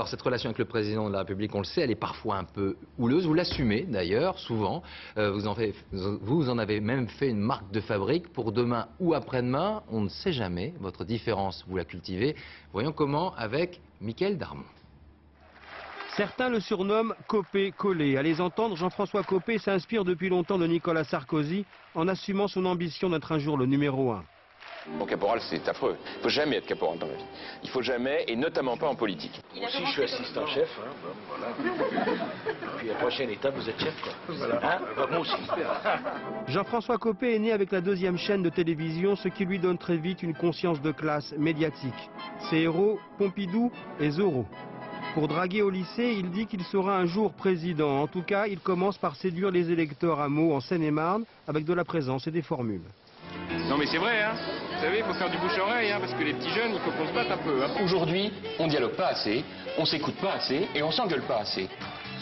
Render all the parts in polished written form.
Alors cette relation avec le président de la République, on le sait, elle est parfois un peu houleuse. Vous l'assumez d'ailleurs, souvent. Vous en avez même fait une marque de fabrique pour demain ou après-demain. On ne sait jamais. Votre différence, vous la cultivez. Voyons comment avec Mickaël Darmon. Certains le surnomment Copé-Collé. À les entendre, Jean-François Copé s'inspire depuis longtemps de Nicolas Sarkozy en assumant son ambition d'être un jour le numéro 1. Mon caporal, c'est affreux. Il ne faut jamais être caporal dans la vie. Il ne faut jamais, et notamment pas en politique. Moi aussi, je suis assistant-chef. Hein, voilà. Puis la prochaine étape, vous êtes chef, quoi. Voilà. Hein, moi aussi. Jean-François Copé est né avec la deuxième chaîne de télévision, ce qui lui donne très vite une conscience de classe médiatique. Ses héros, Pompidou et Zorro. Pour draguer au lycée, il dit qu'il sera un jour président. En tout cas, il commence par séduire les électeurs à Meaux, en Seine-et-Marne, avec de la présence et des formules. Non mais c'est vrai, hein. Vous savez, il faut faire du bouche-oreille, hein, parce que les petits jeunes, il faut qu'on se batte un peu. Hein. Aujourd'hui, on dialogue pas assez, on s'écoute pas assez et on s'engueule pas assez.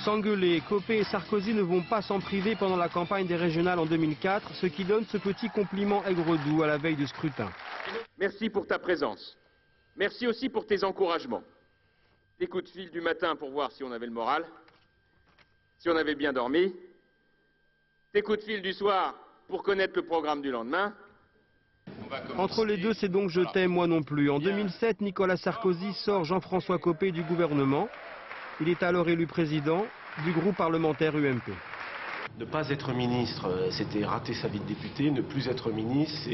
S'engueuler, Copé et Sarkozy ne vont pas s'en priver pendant la campagne des régionales en 2004, ce qui donne ce petit compliment aigre-doux à la veille du scrutin. Merci pour ta présence. Merci aussi pour tes encouragements. Des coups de fil du matin pour voir si on avait le moral, si on avait bien dormi. Tes coups de fil du soir pour connaître le programme du lendemain. Entre les deux, c'est donc Je t'aime, moi non plus. En 2007, Nicolas Sarkozy sort Jean-François Copé du gouvernement. Il est alors élu président du groupe parlementaire UMP. Ne pas être ministre, c'était rater sa vie de député. Ne plus être ministre,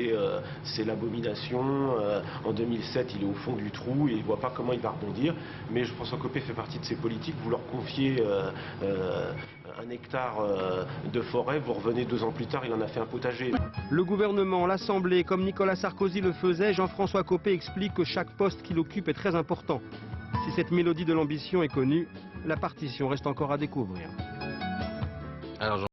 c'est l'abomination. En 2007, il est au fond du trou et il ne voit pas comment il va rebondir. Mais Jean-François Copé fait partie de ces politiques. Vous leur confiez un hectare de forêt, vous revenez 2 ans plus tard, il en a fait un potager. Le gouvernement, l'Assemblée, comme Nicolas Sarkozy le faisait, Jean-François Copé explique que chaque poste qu'il occupe est très important. Si cette mélodie de l'ambition est connue, la partition reste encore à découvrir. Alors,